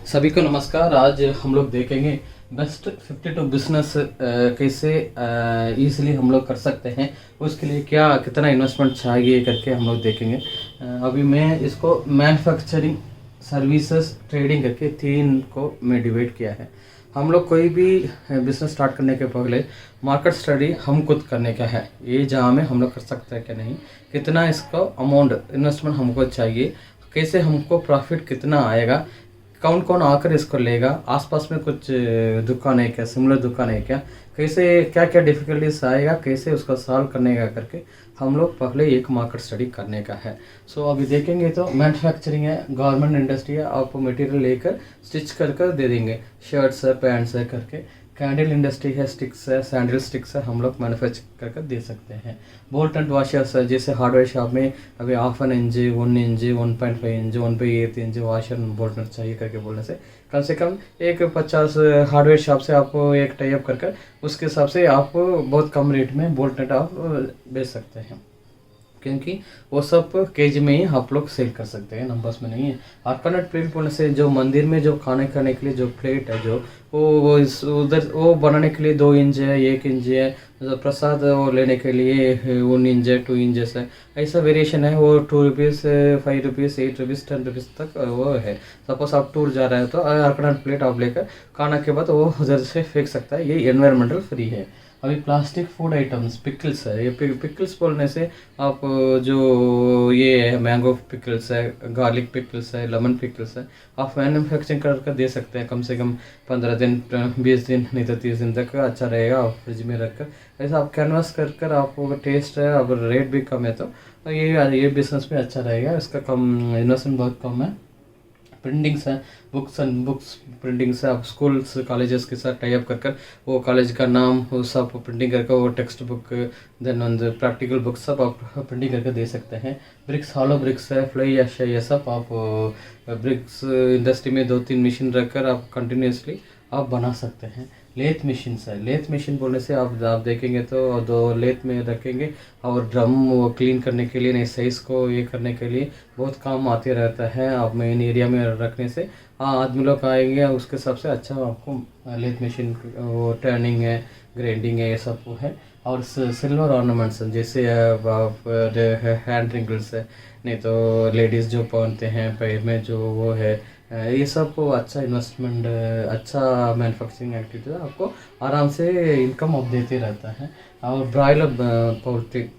सभी को नमस्कार। आज हम लोग देखेंगे बेस्ट 52 बिजनेस कैसे इजीली हम लोग कर सकते हैं, उसके लिए क्या कितना इन्वेस्टमेंट चाहिए करके हम लोग देखेंगे। अभी मैं इसको मैन्युफैक्चरिंग, सर्विसेज, ट्रेडिंग करके तीन को मैं डिवाइड किया है। हम लोग कोई भी बिजनेस स्टार्ट करने के पहले मार्केट स्टडी हम खुद करने का है, ये जहाँ में हम लोग कर सकते हैं क्या नहीं, कितना इसका अमाउंट इन्वेस्टमेंट हमको चाहिए, कैसे हमको प्रॉफिट कितना आएगा, कौन कौन आकर इसको लेगा, आसपास में कुछ दुकान है क्या, सिमिलर दुकान है क्या, कैसे क्या क्या डिफ़िकल्टीज आएगा, कैसे उसको सॉल्व करने का करके हम लोग पहले एक मार्केट स्टडी करने का है। सो अभी देखेंगे तो मैन्युफैक्चरिंग है, गवर्नमेंट इंडस्ट्री है, आप मटेरियल लेकर स्टिच कर कर दे देंगे, शर्ट्स है, पैंट्स है करके। कैंडल इंडस्ट्री है, स्टिक्स है, सैंडल स्टिक्स है, हम लोग मैन्युफैक्चर कर दे सकते हैं। बोल्ट एंड वॉशर्स है, जैसे हार्डवेयर शॉप में अभी half an inch, 1 inch, 1.5 inch, 1/8 inch washer bolt nut चाहिए करके बोलने से कम एक 50 हार्डवेयर शॉप से आपको एक टाई अप कर उसके हिसाब से आप बहुत कम रेट में बोल्ट नट आप बेच सकते हैं, क्योंकि वो सब केजी में ही आप लोग सेल कर सकते हैं, नंबर्स में नहीं है। अल्टरनेट प्लेट बोलने से जो मंदिर में जो खाने खाने के लिए जो प्लेट है, जो वो उधर वो बनाने के लिए 2 इंच है, 1 इंच है, जो प्रसाद वो लेने के लिए 1 इंच है, 2 इंचेस है, ऐसा वेरिएशन है। वो 2 रुपीज़, 5 रुपीज़, 8 रुपीज़, 10 रुपीज़ तक वो है। सपोज आप टूर जा रहे हैं तो अल्टरनेट प्लेट आप लेकर खाना के बाद वो उधर से फेंक सकता है, ये एनवायरमेंटल फ्री है। अभी प्लास्टिक फूड आइटम्स, पिकल्स है, ये पिकल्स बोलने से आप जो ये है मैंगो पिकल्स है, गार्लिक पिकल्स है, लेमन पिकल्स है, आप मैन्युफैक्चरिंग कर दे सकते हैं। कम से कम 15 दिन, 20 दिन, नहीं तो 30 दिन तक अच्छा रहेगा, आप फ्रिज में रख कर ऐसा आप कैनवास कर आपको टेस्ट है, अब रेट भी कम है तो ये बिजनेस में अच्छा रहेगा। इसका कम इन्वेस्टमेंट बहुत कम है। प्रिंटिंग्स हैं, बुक्स प्रिंटिंग्स है, आप स्कूल्स कॉलेजेस के साथ टाई अप कर वो कॉलेज का नाम वो सब प्रिंटिंग करके वो text book, then on practical books सब आप प्रिंटिंग करके दे सकते हैं। ब्रिक्स, हॉलो ब्रिक्स है, फ्लाई ऐश है, ये सब आप ब्रिक्स इंडस्ट्री में 2-3 मशीन रखकर आप कंटिन्यूसली आप बना सकते हैं। लेथ मशीन है, लेथ मशीन बोलने से आप देखेंगे तो 2 लेथ में रखेंगे और ड्रम वो क्लीन करने के लिए, नहीं साइज़ को ये करने के लिए बहुत काम आते रहता है। आप मेन एरिया में रखने से आदमी लोग आएंगे, उसके हिसाब से अच्छा आपको लेथ मशीन वो टर्निंग है, ग्राइंडिंग है, ये सब वो है। और सिल्वर ऑर्नामेंट्स जैसे हैंड रिंगल्स है, नहीं तो लेडीज़ जो पहनते हैं पैर में जो वो है, ये सब अच्छा इन्वेस्टमेंट, अच्छा मैन्युफैक्चरिंग एक्टिविटी आपको आराम से इनकम आप देते रहता है। और ब्रॉयलर पोल्ट्री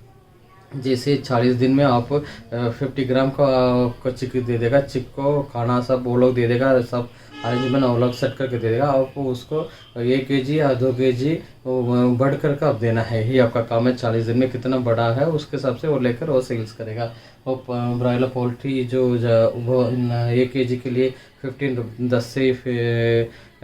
जैसे 40 दिन में आप 50 ग्राम का आपको चिक दे देगा, चिक को खाना सब वो लोग दे देगा, सब अरेंजमेंट वो लोग सेट करके दे देगा आपको। उसको 1 केजी या 2 केजी बढ़ कर आप देना है, ही आपका काम है। 40 दिन में कितना बड़ा है उसके हिसाब से वो लेकर वो सेल्स करेगा। वो ब्रॉयलर पोल्ट्री जो वो 1 केजी के लिए 10 से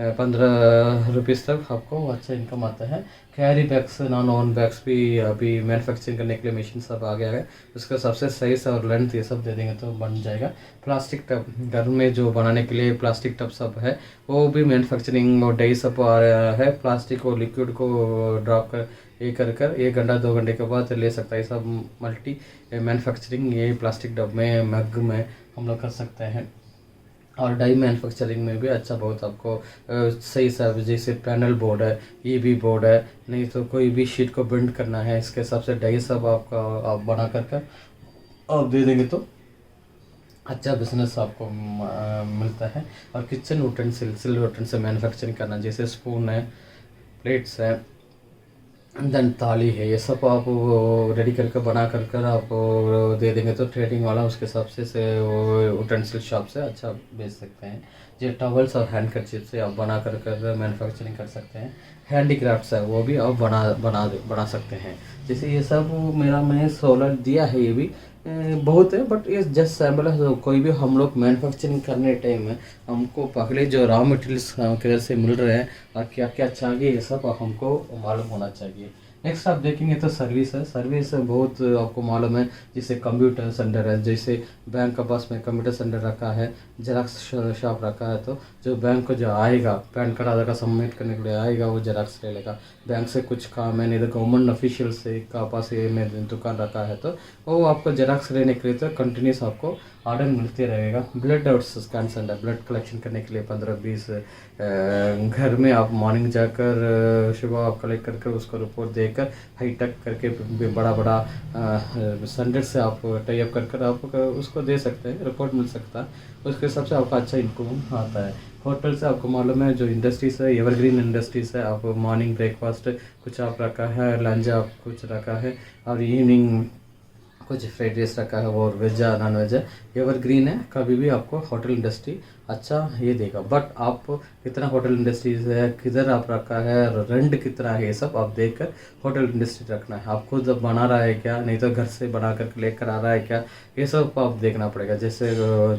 15 रुपीज़ तक आपको अच्छा इनकम आता है। Carry bags, non oven bags भी अभी मैन्युफैक्चरिंग करने के लिए मशीन सब आ गया है, उसका सबसे साइज और लेंथ ये सब दे देंगे तो बन जाएगा। प्लास्टिक टब, घर में जो बनाने के लिए प्लास्टिक टब सब है, वो भी मैन्युफैक्चरिंग और डे सब आ रहा है। प्लास्टिक और लिक्विड को ड्रॉप कर ये कर 1 घंटा 2 घंटे के बाद ले सकता है। सब मल्टी मैन्युफैक्चरिंग ये प्लास्टिक डब में, मग में हम लोग कर सकते हैं। और डाई मैन्युफैक्चरिंग में भी अच्छा बहुत आपको सही सब, जैसे पैनल बोर्ड है, ईबी बोर्ड है, नहीं तो कोई भी शीट को बेंड करना है, इसके हिसाब से डाई सब आपका आप बना कर आप दे देंगे तो अच्छा बिजनेस आपको मिलता है। और kitchen utensil, silver utensil manufacturing करना, जैसे स्पून है, प्लेट्स है, देन थाली है, ये सब आप रेडी करके बना कर आप दे देंगे तो ट्रेडिंग वाला उसके हिसाब से वो यूटेंसिल शॉप से अच्छा बेच सकते हैं। ये टॉवल्स और हैंड कर्चीफ से आप बना कर मैन्युफैक्चरिंग कर सकते हैं। हैंडीक्राफ्ट्स है, वो भी आप बना सकते हैं। जैसे ये सब मैंने सोलर दिया है, ये भी बहुत है, बट ये जस्ट सैम्पल है। तो कोई भी हम लोग मैन्युफैक्चरिंग करने टाइम में हमको पहले जो रॉ मटेरियल्स किधर से मिल रहे हैं और क्या क्या चाहिए, ये सब हमको मालूम होना चाहिए। नेक्स्ट आप देखेंगे तो सर्विस है, सर्विस बहुत आपको मालूम है, जैसे कंप्यूटर सेंटर है, जैसे बैंक का पास में कंप्यूटर सेंटर रखा है, जेरॉक्स शॉप रखा है, तो जो बैंक को जो आएगा पैन कार्ड आधार कार्ड सबमिट करने के लिए आएगा वो जेरॉक्स ले लेगा। बैंक से कुछ काम है, नहीं तो गवर्नमेंट ऑफिशियल से का पास ये में दुकान रखा है तो वो आपको जेरॉक्स लेने के लिए तो कंटिन्यूस आपको ऑर्डर मिलते रहेगा। ब्लड और स्कैन सेंटर, ब्लड कलेक्शन करने के लिए 15-20 घर में आप मॉर्निंग जाकर सुबह आप कलेक्ट करके उसको रिपोर्ट देकर हाई टेक करके बड़ा बड़ा सेंटर से आप टाई अप कर आप उसको दे सकते हैं, रिपोर्ट मिल सकता है। उसके हिसाब से आपका अच्छा इनकम आता है। होटल से आपको मालूम है जो इंडस्ट्रीज़ है एवरग्रीन इंडस्ट्रीज़ है, आप मॉर्निंग ब्रेकफास्ट कुछ आप रखा है, लंच आप कुछ रखा है, और इवनिंग कुछ फ्राइड राइस रखा है, और वेज या नॉन वेज है, एवरग्रीन है। कभी भी आपको होटल इंडस्ट्री अच्छा ये देगा। बट आप कितना होटल इंडस्ट्रीज है, किधर आप रखा है, रेंट कितना है, ये सब आप देखकर होटल इंडस्ट्री रखना है। आप खुद बना रहा है क्या, नहीं तो घर से बना कर लेकर आ रहा है क्या, ये सब आप देखना पड़ेगा। जैसे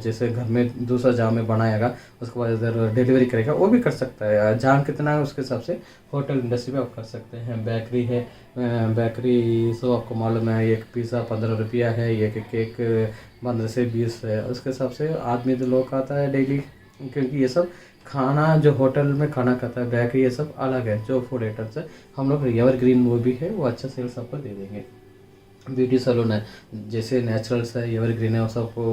जैसे घर में दूसरा जहाँ में बनाएगा उसके बाद इधर डिलीवरी करेगा, वो भी कर सकता है। जहाँ कितना है उसके हिसाब से होटल इंडस्ट्री में आप कर सकते हैं। बेकरी है, बेकरी सो आपको मालूम है एक पिज़्ज़ा 15 रुपया है, एक केक 15 से 20 है। उसके हिसाब से आदमी तो लोग खाता है डेली, क्योंकि ये सब खाना जो होटल में खाना खाता है बेकरी ये सब अलग है। जो फूड आइटम्स है हम लोग एवरग्रीन वो भी है, वो अच्छा सेल्स आपको दे देंगे। ब्यूटी सैलून है, जैसे नेचुरल्स है एवरग्रीन है, वो सबको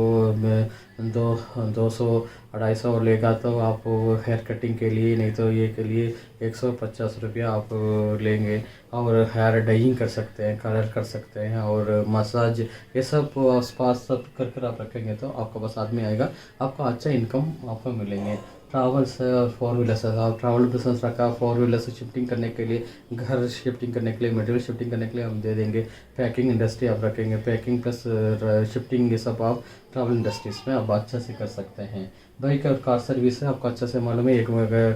200-250 लेगा तो आप हेयर कटिंग के लिए, नहीं तो ये के लिए 150 रुपया आप लेंगे। और हेयर डाइंग कर सकते हैं, कलर कर सकते हैं, और मसाज, ये सब स्पा सब कर कर आप रखेंगे तो आपका बस आदमी आएगा, आपको अच्छा इनकम आपको मिलेंगे। ट्रैवल्स है और 4 व्हीलर्स है, आप ट्रैवल बिजनेस रखा, 4 व्हीलर से शिफ्टिंग करने के लिए, घर शिफ्टिंग करने के लिए, मटेरियल शिफ्टिंग करने के लिए हम दे देंगे। पैकिंग इंडस्ट्री आप रखेंगे, पैकिंग प्लस शिफ्टिंग, ये सब आप ट्रैवल इंडस्ट्रीज़ में आप अच्छा से कर सकते हैं। बाइक और कार सर्विस है, आपको अच्छा से मालूम है। एक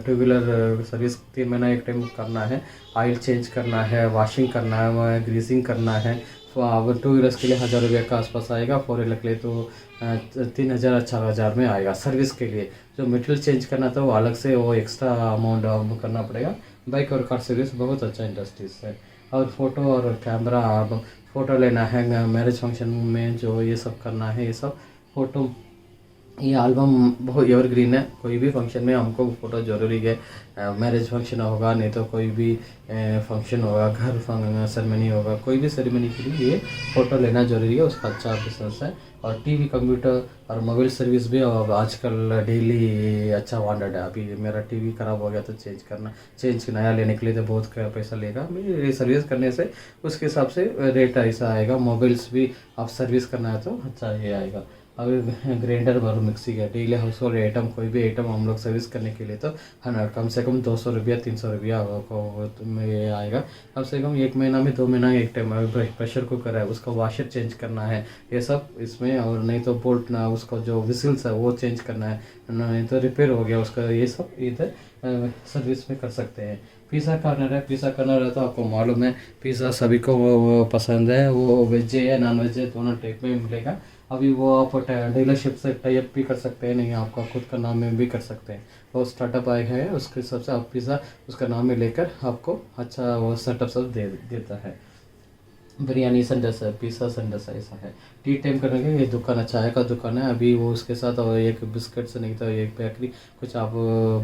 2 व्हीलर सर्विस 3 महीना एक टाइम करना है, ऑयल चेंज करना है, वॉशिंग करना है, ग्रीसिंग करना है। तो अब 2 व्हीलर्स के लिए 1000 रुपये के आसपास आएगा, 4 व्हीलर के लिए तो 3000-4000 में आएगा सर्विस के लिए। जो मटेरियल चेंज करना था वो अलग से वो एक्स्ट्रा अमाउंट आपको करना पड़ेगा। बाइक और कार सर्विस बहुत अच्छा इंडस्ट्रीज है। और फ़ोटो और कैमरा, अब फ़ोटो लेना है मैरिज फंक्शन में, जो ये सब करना है, ये सब फ़ोटो, ये एल्बम बहुत एवरग्रीन है। कोई भी फंक्शन में हमको फ़ोटो ज़रूरी है। मैरिज फंक्शन होगा, नहीं तो कोई भी फंक्शन होगा, घर सेरेमनी होगा, कोई भी सेरेमनी के लिए ये फ़ोटो लेना ज़रूरी है। उसका अच्छा बिजनेस है। और टीवी, कंप्यूटर और मोबाइल सर्विस भी अब आजकल डेली अच्छा वांटेड है। अभी मेरा टीवी ख़राब हो गया तो चेंज नया लेने के लिए तो बहुत पैसा लेगा। ये सर्विस करने से उसके हिसाब से रेट ऐसा आएगा। मोबाइल्स भी आप सर्विस करना है तो अच्छा ये आएगा। अभी ग्राइंडर और मिक्सी है, डेली हाउस होल्ड आइटम, कोई भी आइटम हम लोग सर्विस करने के लिए तो 100 कम से कम 200 रुपया 300 रुपया में ये आएगा। कम से कम 1 महीना में 2 महीना एक टाइम। प्रेशर कुकर है, उसका वॉशर चेंज करना है, ये सब इसमें। और नहीं तो बोल्ट ना, उसका जो विसिल्स है वो चेंज करना है, नहीं तो रिपेयर हो गया उसका, ये सब इधर सर्विस में कर सकते हैं। पिज़्ज़ा कॉर्नर है, पिज़्ज़ा कॉर्नर है तो आपको मालूम है पिज़्ज़ा सभी को वो पसंद है, वो वेज है या नॉन वेज है, दोनों टाइप में मिलेगा। अभी वो आप डीलरशिप से टाई अप भी कर सकते हैं, नहीं आपका खुद का नाम में भी कर सकते हैं। वो स्टार्टअप आया है, उसके हिसाब से आप पिज़्ज़ा उसका नाम में लेकर आपको अच्छा वो सेटअप सब देता है। बिरयानी सेंटर्स है, पिज़्ज़ा सेंटर्स है, ऐसा है। टी टाइम करने के ये दुकान, अच्छा चाय का दुकान है। अभी वो उसके साथ और एक बिस्किट से, नहीं तो एक बेकरी, कुछ आप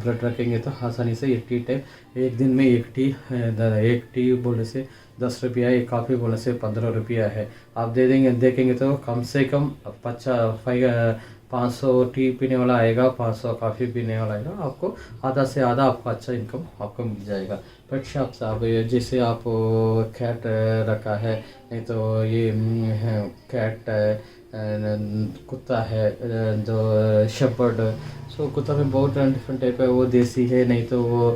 ब्रेड रखेंगे तो आसानी से ये टी टाइम एक दिन में एक टी बोलने से 10 रुपया, एक कॉफ़ी बोलने से 15 रुपया है। आप दे देंगे, देखेंगे तो कम से कम 500 टी पीने वाला आएगा, 500 कॉफ़ी पीने वाला आएगा, आपको आधा से आधा आपको अच्छा इनकम आपको मिल जाएगा। पेट शॉप से आप जैसे आप कैट रखा है, नहीं तो ये कैट कुत्ता है, जो शेपर्ड। सो कुत्ता में बहुत डिफरेंट टाइप है, वो देसी है, नहीं तो वो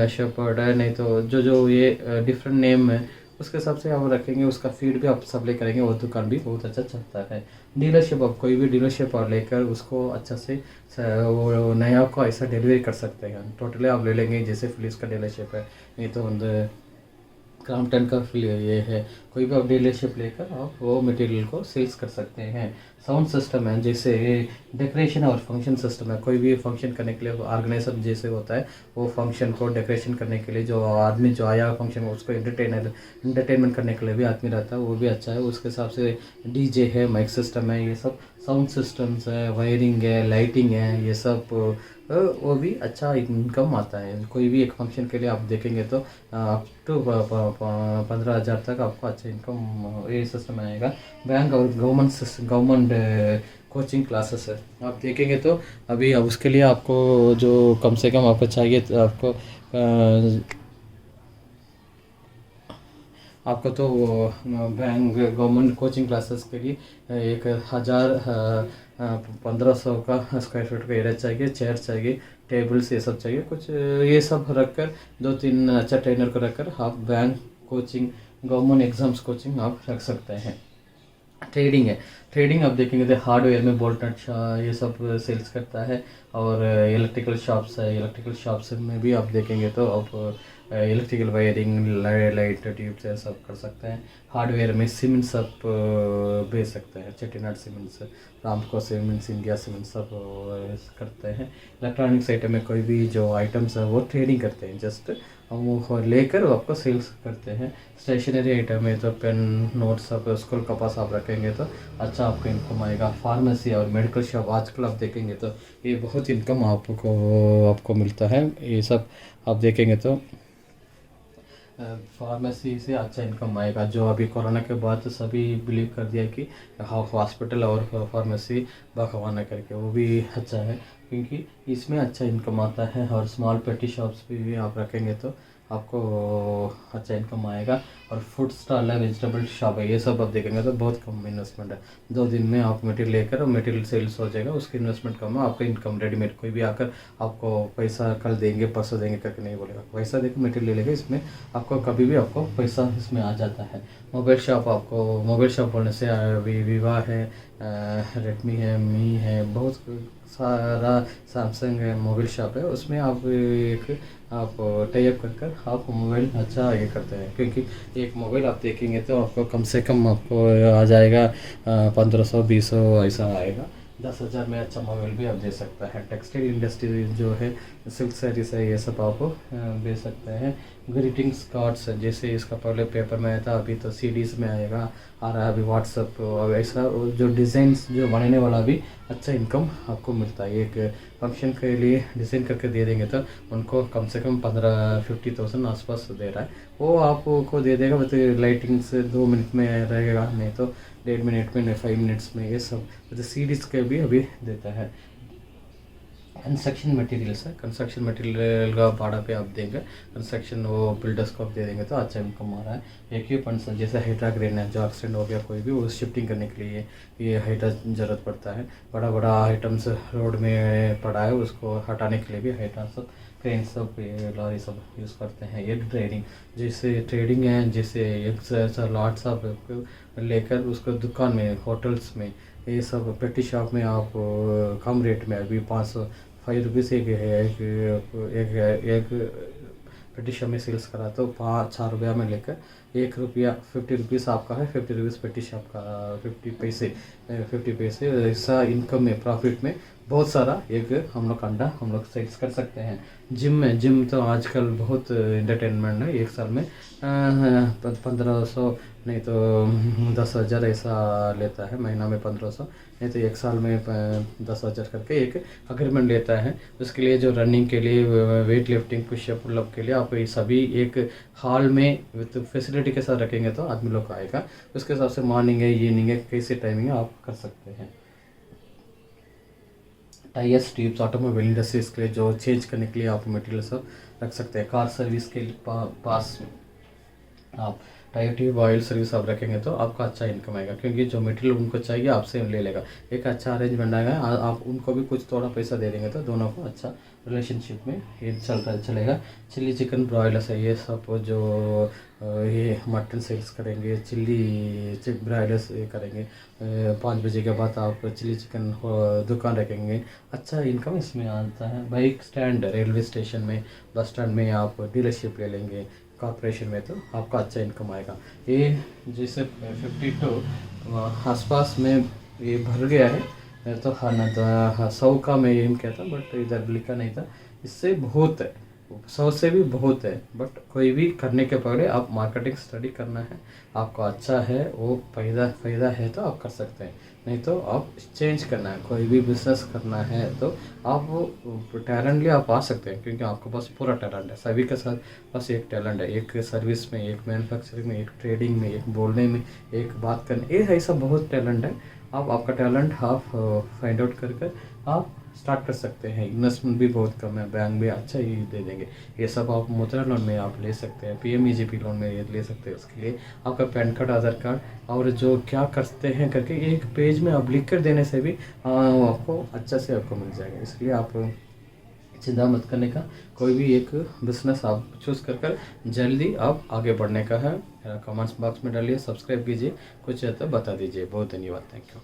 शेपर्ड है, नहीं तो जो ये डिफरेंट नेम है, उसके हिसाब से आप रखेंगे। उसका फीड भी आप सप्लाई करेंगे, वो दुकान भी बहुत अच्छा चलता है। डीलरशिप, आप कोई भी डीलरशिप और लेकर उसको अच्छा से वो नया को ऐसा डिलीवरी कर सकते हैं। टोटली आप ले लेंगे, जैसे फिलिप्स का डीलरशिप है, नहीं तो क्रॉम्पटन का ये है, कोई भी आप डीलरशिप लेकर आप वो मटेरियल को सेल्स कर सकते हैं। साउंड सिस्टम है, जैसे डेकोरेशन और फंक्शन सिस्टम है। कोई भी फंक्शन करने के लिए ऑर्गेनाइजर जैसे होता है, वो फंक्शन को डेकोरेशन करने के लिए जो आदमी जो आया फंक्शन में उसको एंटरटेनमेंट करने के लिए भी आदमी रहता है, वो भी अच्छा है। उसके हिसाब से डीजे है, माइक सिस्टम है, ये सब साउंड सिस्टम्स है, वायरिंग है, लाइटिंग है, ये सब वो भी अच्छा इनकम आता है। कोई भी एक फंक्शन के लिए आप देखेंगे तो अप टू 15,000 तक आपको अच्छा इनकम ये सिस्टम आएगा। बैंक और गवर्नमेंट कोचिंग क्लासेस है, आप देखेंगे तो अभी अब उसके लिए आपको जो कम से कम आपको चाहिए तो आपको तो बैंक गवर्नमेंट कोचिंग क्लासेस के लिए 1,000 1500 का स्क्वायर फीट का एरिया चाहिए, चेयर चाहिए, टेबल्स ये सब चाहिए कुछ, ये सब रखकर 2-3 अच्छा ट्रेनर को रखकर आप bank coaching government exams coaching आप रख सकते हैं। ट्रेडिंग है, ट्रेडिंग आप देखेंगे तो हार्डवेयर में बोल्ट नट ये सब सेल्स करता है, और इलेक्ट्रिकल शॉप्स है, इलेक्ट्रिकल शॉप्स में भी आप देखेंगे तो आप इलेक्ट्रिकल वायरिंग लाइट ट्यूब से सब कर सकते हैं। हार्डवेयर में सीमेंट्स आप बेच सकते हैं, चेटीनाड सीमेंट्स, रामको सीमेंट्स, इंडिया सीमेंट्स सब करते हैं। इलेक्ट्रॉनिक्स आइटम में कोई भी जो आइटम्स है वो ट्रेडिंग करते हैं, जस्ट हम वो लेकर आपको सेल्स करते हैं। स्टेशनरी आइटम है तो पेन नोट सब स्कूल का पास आप रखेंगे तो अच्छा आपको इनकम आएगा। फार्मेसी और मेडिकल शॉप आजकल आप देखेंगे तो ये बहुत इनकम आपको मिलता है। ये सब आप देखेंगे तो फार्मेसी से अच्छा इनकम आएगा। जो अभी कोरोना के बाद तो सभी बिलीव कर दिया कि हॉस्पिटल और फार्मेसी बखवाना करके, वो भी अच्छा है क्योंकि इसमें अच्छा इनकम आता है। और स्मॉल पेटी शॉप्स भी आप रखेंगे तो आपको अच्छा इनकम आएगा। और फूड स्टॉल है, वेजिटेबल शॉप है, ये सब आप देखेंगे तो बहुत कम इन्वेस्टमेंट है। 2 दिन में आप मटेरियल लेकर और मटेरियल सेल्स हो जाएगा, उसकी इन्वेस्टमेंट कम है, आपका इनकम रेडीमेड। कोई भी आकर आपको पैसा कल देंगे परसों देंगे करके नहीं बोलेगा, पैसा देकर मटेरियल ले लेगा, इसमें आपको कभी भी आपको पैसा इसमें आ जाता है। मोबाइल शॉप, आपको मोबाइल शॉप बोलने से अभी विवा है, रेडमी है, मी है, बहुत सारा सैमसंग है मोबाइल शॉप है, उसमें आप टाई अप कर आप मोबाइल अच्छा ये करते हैं। क्योंकि एक मोबाइल आप देखेंगे तो आपको कम से कम आपको आ जाएगा 1500-2000 ऐसा आएगा। 10,000 में अच्छा मोबाइल भी आप दे सकता है। टेक्सटाइल इंडस्ट्री जो है, सिल्क साड़ीज है, ये सब आप बेच सकते हैं। ग्रीटिंग्स कार्ड्स है, जैसे इसका पहले पेपर में आया था, अभी तो सीडीज में आएगा आ रहा है, अभी व्हाट्सअप और ऐसा जो डिज़ाइंस जो बनाने वाला भी अच्छा इनकम आपको मिलता है। एक फंक्शन के लिए डिज़ाइन करके दे देंगे तो उनको कम से कम 15-50,000 आसपास दे रहा है, वो आपको दे देगा। मतलब लाइटिंग से 2 मिनट में रहेगा, नहीं तो 1.5 मिनट में, 5 मिनट्स में, ये सब मतलब सीरीज के भी अभी देता है। कंस्ट्रक्शन मटेरियल्स है, कंस्ट्रक्शन मटेरियल का भाड़ा पे आप देंगे, कंस्ट्रक्शन वो बिल्डर्स को आप दे देंगे तो अच्छा इनकम आ रहा है। इक्विपमेंट्स जैसे हाइड्रा क्रेन है, जो एक्सीडेंट हो गया कोई भी, वो शिफ्टिंग करने के लिए ये हाइड्रा ज़रूरत पड़ता है। बड़ा बड़ा आइटम्स रोड में पड़ा है, उसको हटाने के लिए भी हाइड्रा सब क्रेन सब लॉरी सब यूज़ करते हैं। ये ट्रेडिंग, जैसे ट्रेडिंग है, जैसे एक लॉट्स आप लेकर उसको दुकान में, होटल्स में, ये सब पेटी शॉप में आप कम रेट में अभी 505 रुपीज़ एक है, एक पेटी शॉप में सेल्स करा तो 5-4 रुपया में लेकर 1 रुपया 50 रुपीज़ आपका है, 50 रुपीज़ पेटी शॉप का, 50 पैसे ऐसा इनकम में, प्रॉफिट में बहुत सारा एक हम लोग अंडा हम लोग सेल्स कर सकते हैं। जिम तो आजकल बहुत एंटरटेनमेंट है, एक साल में 1500 नहीं तो 10,000 ऐसा लेता है, महीना में 1500 नहीं तो एक साल में 10,000 करके एक अग्रीमेंट लेता है। उसके लिए जो रनिंग के लिए, वेट लिफ्टिंग, पुशअप पुलअप के लिए आप ये सभी एक हॉल में विद फैसिलिटी के साथ रखेंगे तो आदमी लोग आएगा, उसके हिसाब से मॉर्निंग है, इवनिंग है, कैसे टाइमिंग है आप कर सकते हैं। टायर्स, ट्यूब्स, ऑटोमोबाइल इंडस्ट्रीज के लिए जो चेंज करने के लिए आप मटेरियल सब रख सकते हैं। कार सर्विस के पास आप टायर ट्यूब ऑयल सर्विस आप रखेंगे तो आपका अच्छा इनकम आएगा, क्योंकि जो मटेरियल उनको चाहिए आपसे ले लेगा, एक अच्छा अरेंजमेंट आएगा। आप उनको भी कुछ थोड़ा पैसा दे देंगे तो दोनों को अच्छा रिलेशनशिप में ये चलेगा। चिल्ली चिकन ब्रॉयलर्स है, ये सब जो ये मटन सेल्स करेंगे, चिल्ली ब्रॉयलर्स ये करेंगे, 5 बजे के बाद आप चिल्ली चिकन दुकान रखेंगे, अच्छा इनकम इसमें आता है। बाइक स्टैंड, रेलवे स्टेशन में, बस स्टैंड में आप डीलरशिप ले लेंगे कॉर्पोरेशन में तो आपका अच्छा इनकम आएगा। ये जैसे 52 आसपास में ये भर गया है तो हाँ ना, तो 100 का मैं एम किया था बट इधर लिखा नहीं था। इससे बहुत है, 100 से भी बहुत है, बट कोई भी करने के पहले आप मार्केटिंग स्टडी करना है, आपको अच्छा है वो फ़ायदा है तो आप कर सकते हैं। नहीं तो आप चेंज करना है, कोई भी बिजनेस करना है तो आप वो टैलेंटली आप आ सकते हैं, क्योंकि आपके पास पूरा टैलेंट है। सभी के साथ बस एक टैलेंट है, एक सर्विस में, एक मैन्युफैक्चरिंग में, एक ट्रेडिंग में, एक बोलने में, एक बात करने, ये ऐसा बहुत टैलेंट है। आप आपका टैलेंट आप फाइंड आउट कर आप स्टार्ट कर सकते हैं। इन्वेस्टमेंट भी बहुत कम है, बैंक भी अच्छा ही दे देंगे। ये सब आप मुद्रा लोन में आप ले सकते हैं, पीएमईजीपी लोन में ये ले सकते हैं। उसके लिए आपका पैन कार्ड, आधार कार्ड और जो क्या करते हैं करके एक पेज में आप लिख कर देने से भी आपको अच्छा से आपको मिल जाएगा। इसलिए आप चिंता मत करने का, कोई भी एक बिजनेस आप चूज़ कर जल्दी आप आगे बढ़ने का है। कमेंट्स बॉक्स में डालिए, सब्सक्राइब कीजिए, कुछ है तो बता दीजिए। बहुत धन्यवाद, थैंक यू।